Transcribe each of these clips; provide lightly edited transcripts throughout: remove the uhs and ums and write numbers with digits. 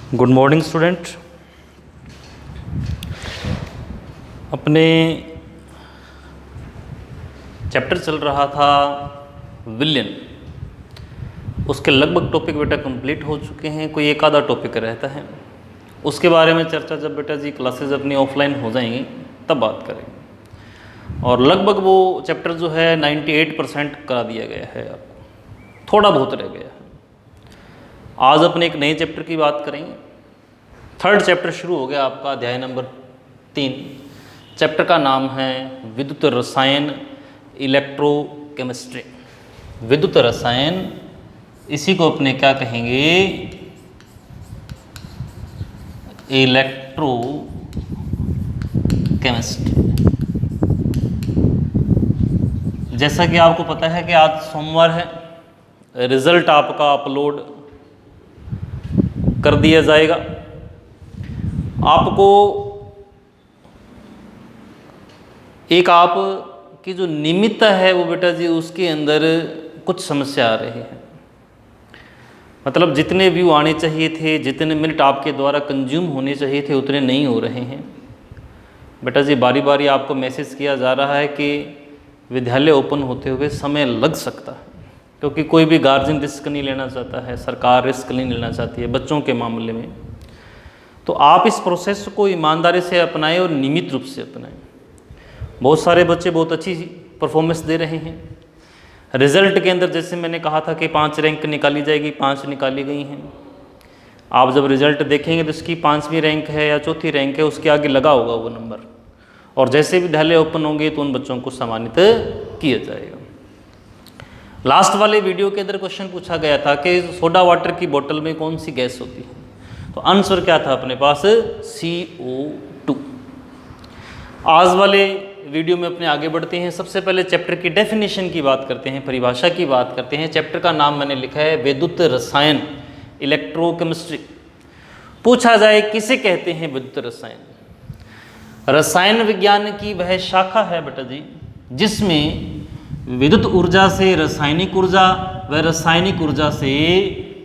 Good morning student. अपने chapter चल रहा था विलियन, उसके लगभग टॉपिक बेटा कंप्लीट हो चुके हैं, कोई एक आधा टॉपिक रहता है। उसके बारे में चर्चा जब बेटा जी क्लासेस अपनी ऑफलाइन हो जाएंगी तब बात करेंगे। और लगभग वो चैप्टर जो है 98% करा दिया गया है, आपको थोड़ा बहुत रह गया है। आज अपने एक नए चैप्टर की बात करेंगे। थर्ड चैप्टर शुरू हो गया आपका, अध्याय नंबर 3। चैप्टर का नाम है विद्युत रसायन, इलेक्ट्रोकेमिस्ट्री। विद्युत रसायन, इसी को अपने क्या कहेंगे, इलेक्ट्रोकेमिस्ट्री। जैसा कि आपको पता है कि आज सोमवार है, रिजल्ट आपका अपलोड कर दिया जाएगा। आपको एक आपकी जो नियमितता है वो बेटा जी उसके अंदर कुछ समस्या आ रही है। मतलब जितने व्यू आने चाहिए थे, जितने मिनट आपके द्वारा कंज्यूम होने चाहिए थे, उतने नहीं हो रहे हैं बेटा जी। बारी बारी आपको मैसेज किया जा रहा है कि विद्यालय ओपन होते हुए समय लग सकता है, क्योंकि कोई भी गार्जियन रिस्क नहीं लेना चाहता है, सरकार रिस्क नहीं लेना चाहती है बच्चों के मामले में। तो आप इस प्रोसेस को ईमानदारी से अपनाएं और नियमित रूप से अपनाएं। बहुत सारे बच्चे बहुत अच्छी परफॉर्मेंस दे रहे हैं। रिजल्ट के अंदर जैसे मैंने कहा था कि 5 रैंक निकाली जाएगी, 5 निकाली गई हैं। आप जब रिजल्ट देखेंगे तो इसकी 5वीं रैंक है या 4थी रैंक है, उसके आगे लगा होगा वो नंबर। और जैसे विद्यालय ओपन होंगे तो उन बच्चों को सम्मानित किया जाएगा। लास्ट वाले वीडियो के अंदर क्वेश्चन पूछा गया था कि सोडा वाटर की बोतल में कौन सी गैस होती है, तो आंसर क्या था अपने पास, CO2। आज वाले वीडियो में अपने आगे बढ़ते हैं। सबसे पहले चैप्टर की डेफिनेशन की बात करते हैं, परिभाषा की बात करते हैं। चैप्टर का नाम मैंने लिखा है विद्युत रसायन, इलेक्ट्रोकेमिस्ट्री। पूछा जाए किसे कहते हैं विद्युत रसायन? रसायन विज्ञान की वह शाखा है बेटा जी जिसमें विद्युत ऊर्जा से रासायनिक ऊर्जा व रासायनिक ऊर्जा से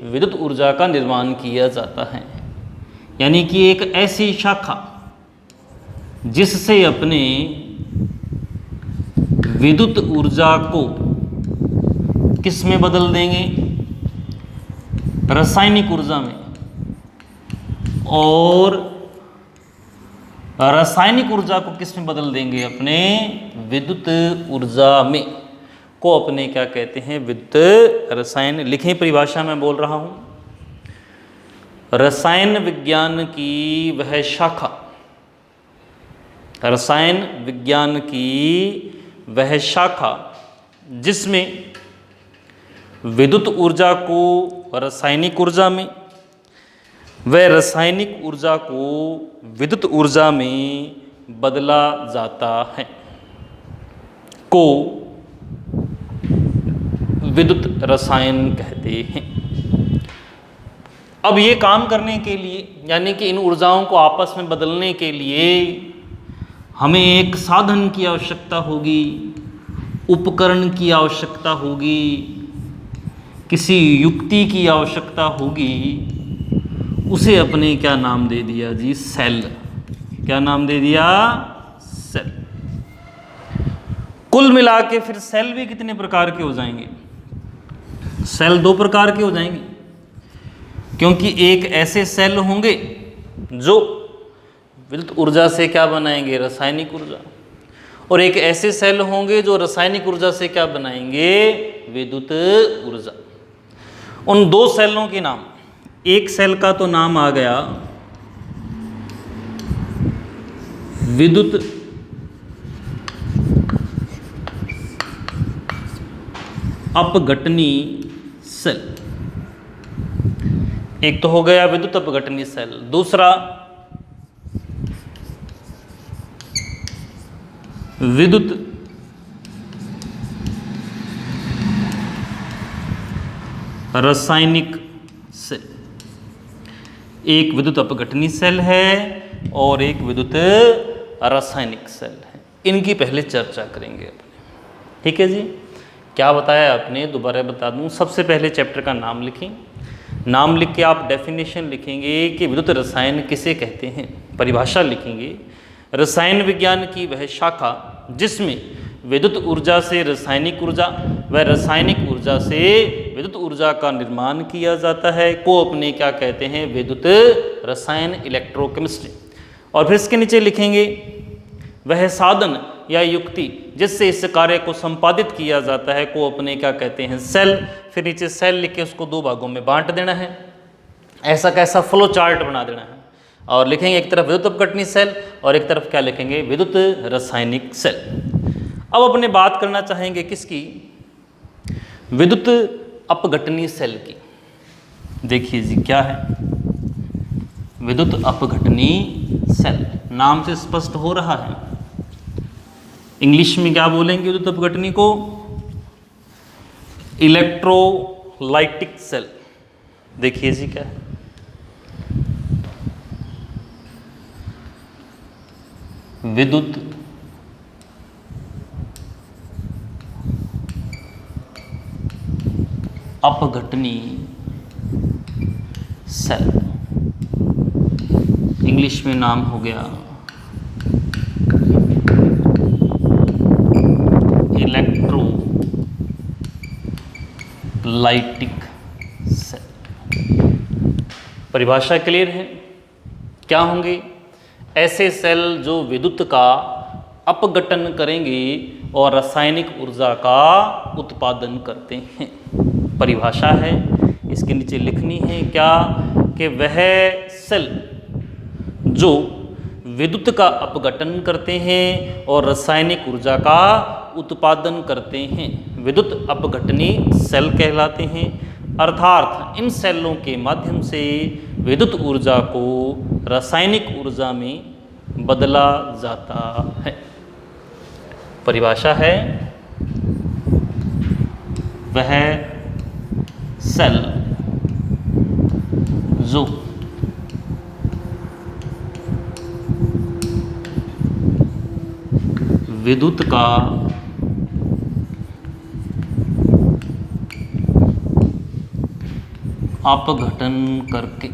विद्युत ऊर्जा का निर्माण किया जाता है। यानी कि एक ऐसी शाखा जिससे अपने विद्युत ऊर्जा को किस में बदल देंगे, रासायनिक ऊर्जा में, और रासायनिक ऊर्जा को किस में बदल देंगे, अपने विद्युत ऊर्जा में, को अपने क्या कहते हैं, विद्युत रसायन। लिखें परिभाषा में बोल रहा हूं, रसायन विज्ञान की वह शाखा, रसायन विज्ञान की वह शाखा जिसमें विद्युत ऊर्जा को रासायनिक ऊर्जा में व रासायनिक ऊर्जा को विद्युत ऊर्जा में बदला जाता है, को विद्युत रसायन कहते हैं। अब ये काम करने के लिए, यानी कि इन ऊर्जाओं को आपस में बदलने के लिए हमें एक साधन की आवश्यकता होगी, उपकरण की आवश्यकता होगी, किसी युक्ति की आवश्यकता होगी। उसे अपने क्या नाम दे दिया जी, सेल। क्या नाम दे दिया, सेल। कुल मिला के फिर सेल भी कितने प्रकार के हो जाएंगे, सेल 2 प्रकार के हो जाएंगे, क्योंकि एक ऐसे सेल होंगे जो विद्युत ऊर्जा से क्या बनाएंगे, रासायनिक ऊर्जा, और एक ऐसे सेल होंगे जो रासायनिक ऊर्जा से क्या बनाएंगे, विद्युत ऊर्जा। उन 2 सेलों के नाम, एक सेल का तो नाम आ गया विद्युत अपघटनी सेल, एक तो हो गया विद्युत अपघटनी सेल। दूसरा विद्युत रासायनिक सेल। एक विद्युत अपघटनी सेल है और एक विद्युत रासायनिक सेल है। इनकी पहले चर्चा करेंगे अपने, ठीक है जी। क्या बताया आपने, दोबारा बता दूं। सबसे पहले चैप्टर का नाम लिखें, नाम लिख के आप डेफिनेशन लिखेंगे कि विद्युत रसायन किसे कहते हैं, परिभाषा लिखेंगे। रसायन विज्ञान की वह शाखा जिसमें विद्युत ऊर्जा से रासायनिक ऊर्जा व रासायनिक ऊर्जा से विद्युत ऊर्जा का निर्माण किया जाता है को अपने क्या कहते हैं, विद्युत रसायन, इलेक्ट्रोकेमिस्ट्री। और फिर इसके नीचे लिखेंगे वह साधन या युक्ति जिससे इस कार्य को संपादित किया जाता है को अपने क्या कहते हैं, सेल। फिर नीचे सेल लिख के उसको दो भागों में बांट देना है, ऐसा कैसा फ्लो चार्ट बना देना है। और लिखेंगे एक तरफ विद्युत अपघटनी सेल और एक तरफ क्या लिखेंगे, विद्युत रासायनिक सेल। अब अपने बात करना चाहेंगे किसकी, विद्युत अपघटनी सेल की। देखिए जी क्या है विद्युत अपघटनी सेल, नाम से स्पष्ट हो रहा है। इंग्लिश में क्या बोलेंगे विद्युत अपघटनी को, इलेक्ट्रोलाइटिक सेल। देखिए जी क्या है, विद्युत अपघटनी सेल, इंग्लिश में नाम हो गया इलेक्ट्रोलाइटिक सेल। परिभाषा क्लियर है, क्या होंगे, ऐसे सेल जो विद्युत का अपघटन करेंगे और रासायनिक ऊर्जा का उत्पादन करते हैं। परिभाषा है, इसके नीचे लिखनी है क्या, कि वह सेल जो विद्युत का अपघटन करते हैं और रासायनिक ऊर्जा का उत्पादन करते हैं विद्युत अपघटनी सेल कहलाते हैं। अर्थात इन सेलों के माध्यम से विद्युत ऊर्जा को रासायनिक ऊर्जा में बदला जाता है। परिभाषा है, वह सेल जो विद्युत का अपघटन करके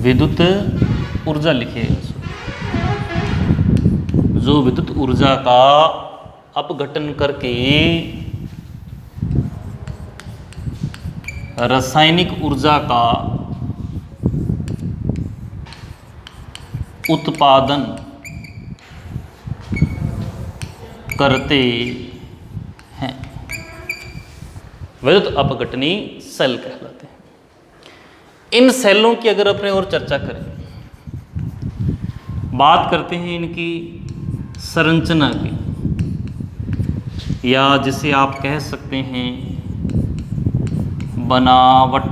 विद्युत ऊर्जा लिखिएगा, जो विद्युत ऊर्जा का अपघटन करके रासायनिक ऊर्जा का उत्पादन करते हैं, विद्युत अपघटनी सेल कहलाते हैं। इन सेलों की अगर अपने और चर्चा करें, बात करते हैं इनकी संरचना की, या जिसे आप कह सकते हैं बनावट।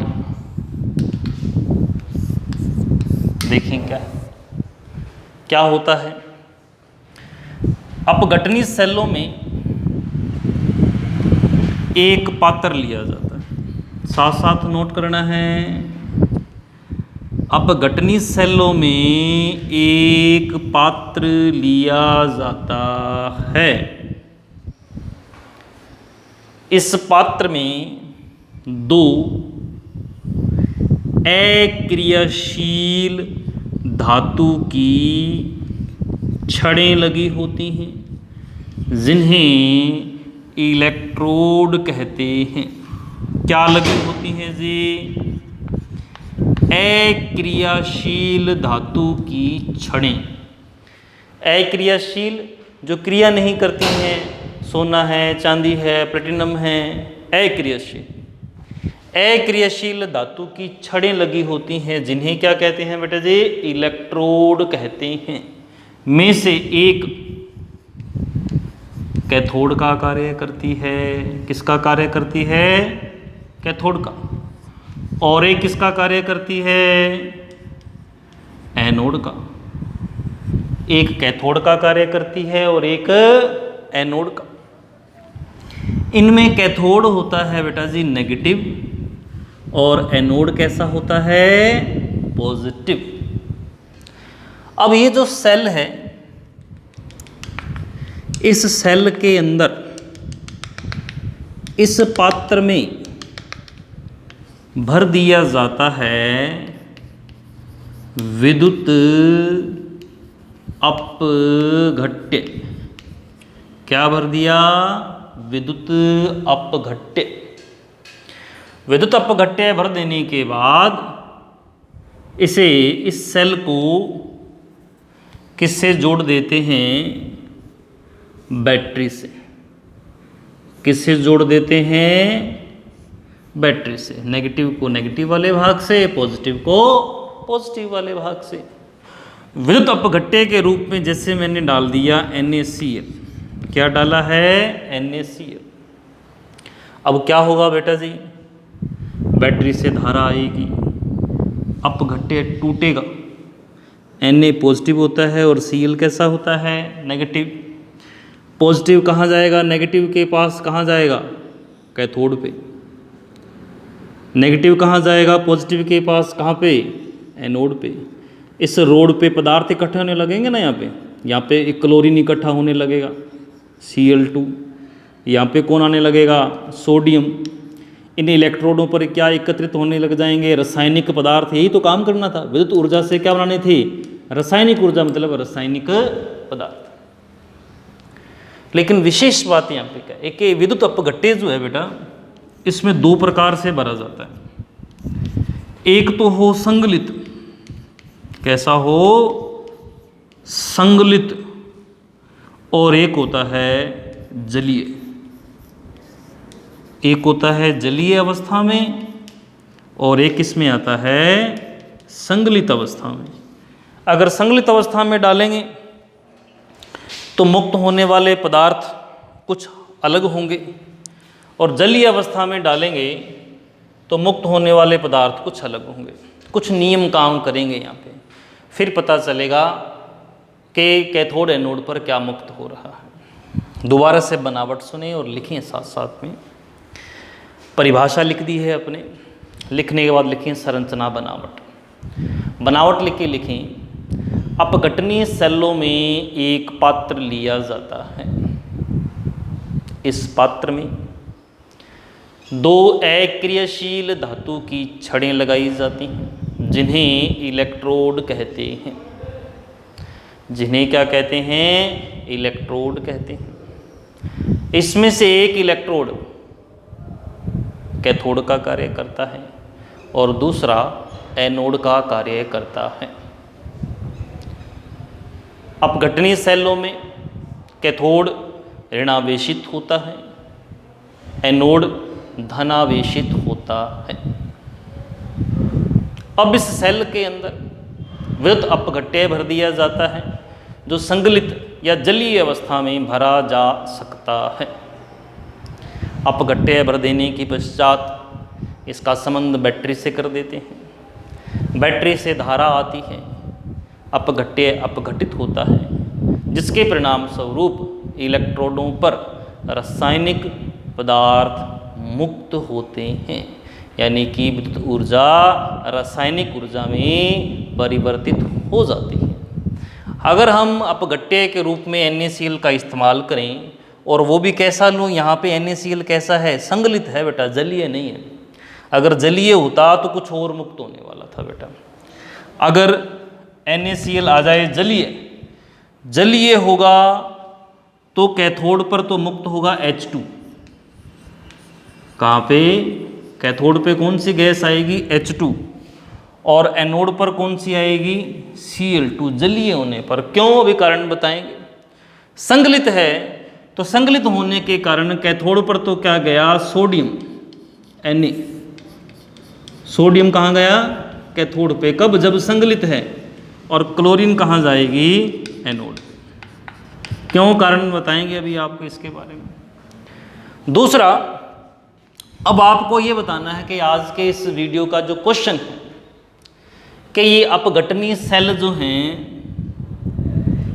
देखें क्या होता है, अपघटनी सेलों में एक पात्र लिया जाता है, साथ साथ नोट करना है, अपघटनी सेलों में एक पात्र लिया जाता है। इस पात्र में दो अक्रियाशील धातु की छड़ें लगी होती हैं, जिन्हें इलेक्ट्रोड कहते हैं। क्या लगी होती हैं जी, अक्रियाशील धातु की छड़ें। अक्रियाशील जो क्रिया नहीं करती हैं, सोना है, चांदी है, प्लेटिनम है, अक्रियाशील। अक्रियाशील धातु की छड़ें लगी होती हैं, जिन्हें क्या कहते हैं बेटा जी, इलेक्ट्रोड कहते हैं। में से एक कैथोड का कार्य करती है, किसका कार्य करती है, कैथोड का। और एक किसका कार्य करती है, एनोड का। एक कैथोड का कार्य करती है और एक एनोड का। इनमें कैथोड होता है बेटा जी नेगेटिव और एनोड कैसा होता है, पॉजिटिव। अब ये जो सेल है, इस सेल के अंदर इस पात्र में भर दिया जाता है विद्युत अपघट्य। क्या भर दिया? विद्युत अपघट्य। विद्युत अपघट्य भर देने के बाद इसे, इस सेल को किससे जोड़ देते हैं? बैटरी से। किससे जोड़ देते हैं? बैटरी से। नेगेटिव को नेगेटिव वाले भाग से, पॉजिटिव को पॉजिटिव वाले भाग से। विद्युत अपघट्य के रूप में जैसे मैंने डाल दिया NaCl। क्या डाला है? NaCl। अब क्या होगा बेटा जी? बैटरी से धारा आएगी, अपघट्य टूटेगा। Na पॉजिटिव होता है और Cl कैसा होता है? नेगेटिव। पॉजिटिव कहाँ जाएगा? नेगेटिव के पास कहाँ जाएगा? कैथोड पे। नेगेटिव कहाँ जाएगा? पॉजिटिव के पास। कहाँ पे? एनोड पे। इस रोड पे पदार्थ इकट्ठे होने लगेंगे ना, यहाँ पे एक क्लोरीन इकट्ठा होने लगेगा Cl2। यहाँ पे कौन आने लगेगा? सोडियम। इन इलेक्ट्रोडों पर क्या एकत्रित होने लग जाएंगे? रासायनिक पदार्थ। यही तो काम करना था। विद्युत ऊर्जा से क्या बनानी थी? रासायनिक ऊर्जा, मतलब रासायनिक पदार्थ। लेकिन विशेष बात यहाँ पे क्या, एक विद्युत अपघट्य जो है बेटा, इसमें दो प्रकार से भरा जाता है। एक तो हो संगलित। कैसा हो? संगलित। और एक होता है जलीय। एक होता है जलीय अवस्था में और एक इसमें आता है संगलित अवस्था में। अगर संगलित अवस्था में डालेंगे तो मुक्त होने वाले पदार्थ कुछ अलग होंगे, और जलीय अवस्था में डालेंगे तो मुक्त होने वाले पदार्थ कुछ अलग होंगे। कुछ नियम काम करेंगे यहाँ पे, फिर पता चलेगा कि कैथोड एनोड पर क्या मुक्त हो रहा है। दोबारा से बनावट सुने और लिखें साथ साथ में। परिभाषा लिख दी है अपने, लिखने के बाद लिखें संरचना बनावट। बनावट लिख के लिखें, अपघटनीय सेलों में एक पात्र लिया जाता है। इस पात्र में दो अक्रियाशील धातु की छड़ें लगाई जाती हैं, जिन्हें इलेक्ट्रोड कहते हैं। जिन्हें क्या कहते हैं? इलेक्ट्रोड कहते हैं। इसमें से एक इलेक्ट्रोड कैथोड का कार्य करता है और दूसरा एनोड का कार्य करता है। अपघटनीय सेलों में कैथोड ऋणावेशित होता है, एनोड धनावेशित होता है। अब इस सेल के अंदर विद्युत अपघट्य भर दिया जाता है, जो संगलित या जलीय अवस्था में भरा जा सकता है। अपघट्य भर देने के पश्चात इसका संबंध बैटरी से कर देते हैं। बैटरी से धारा आती है, अपघट्य अपघटित होता है, जिसके परिणाम स्वरूप इलेक्ट्रोडों पर रासायनिक पदार्थ मुक्त होते हैं, यानी कि विद्युत ऊर्जा रासायनिक ऊर्जा में परिवर्तित हो जाती है। अगर हम अपघट्य के रूप में NaCl का इस्तेमाल करें, और वो भी कैसा लूँ? यहाँ पे NaCl कैसा है? संगलित है बेटा, जलीय नहीं है। अगर जलीय होता तो कुछ और मुक्त होने वाला था बेटा। अगर NaCl आ जाए जलीय, जलीय होगा तो कैथोड पर तो मुक्त होगा H2। कहाँ पे? कैथोड पे कौन सी गैस आएगी? H2। और एनोड पर कौन सी आएगी? Cl2। जलीय होने पर। क्यों? अभी कारण बताएंगे। संगलित है तो संगलित होने के कारण कैथोड पर तो क्या गया? Sodium, Na। सोडियम कहाँ गया? कैथोड पे। कब? जब संगलित है। और क्लोरीन कहाँ जाएगी? एनोड। क्यों? कारण बताएंगे अभी आपको इसके बारे में। दूसरा, अब आपको ये बताना है कि आज के इस वीडियो का जो क्वेश्चन है कि ये अपघटनीय सेल जो हैं,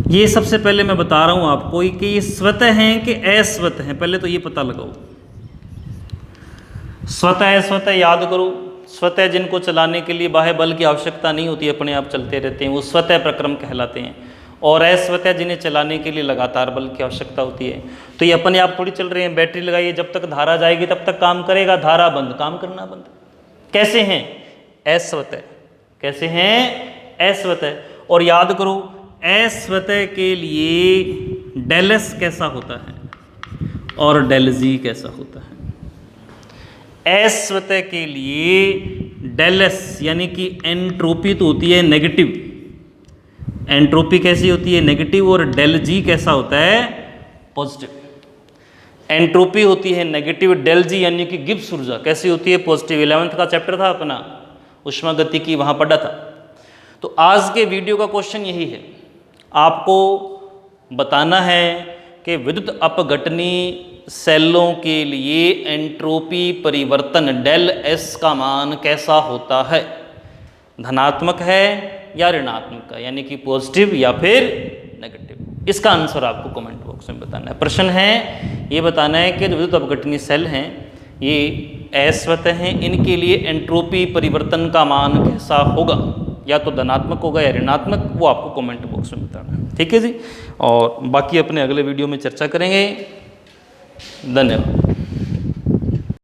ये सबसे पहले मैं बता रहा हूं आपको कि ये स्वतः हैं कि अस्वतः हैं। पहले तो ये पता लगाओ। स्वतः स्वतः याद करो। स्वतः जिनको चलाने के लिए बाह्य बल की आवश्यकता नहीं होती, अपने आप चलते रहते हैं, वो स्वतः प्रक्रम कहलाते हैं। और अस्वत है जिन्हें चलाने के लिए लगातार बल की आवश्यकता होती है। तो ये अपने आप थोड़ी चल रहे हैं, बैटरी लगाइए जब तक धारा जाएगी तब तक काम करेगा, धारा बंद काम करना बंद। कैसे हैं? अस्वत है। कैसे हैं? अस्वत है। और याद करो अस्वत के लिए डेल एस कैसा होता है और डेल जी कैसा होता है। अस्वत के लिए डेल एस यानी कि एंट्रोपी तो होती है नेगेटिव, एंट्रोपी कैसी होती है? नेगेटिव। और डेल जी कैसा होता है? पॉजिटिव। एंट्रोपी होती है नेगेटिव, डेल जी यानी कि गिब्स ऊर्जा कैसी होती है? पॉजिटिव। 11th का चैप्टर था अपना ऊष्मागतिकी, वहाँ पढ़ा था। तो आज के वीडियो का क्वेश्चन यही है, आपको बताना है कि विद्युत अपघटनी सेलों के लिए एंट्रोपी परिवर्तन डेल एस का मान कैसा होता है, धनात्मक है या ऋणात्मक है, यानी कि पॉजिटिव या फिर नेगेटिव। इसका आंसर आपको कमेंट बॉक्स में बताना है। प्रश्न है ये बताना है कि जो विद्युत अपघटनी सेल हैं ये अस्वत हैं, इनके लिए एंट्रोपी परिवर्तन का मान कैसा होगा, या तो धनात्मक होगा या ऋणात्मक, वो आपको कमेंट बॉक्स में बताना है। ठीक है जी, और बाकी अपने अगले वीडियो में चर्चा करेंगे। धन्यवाद।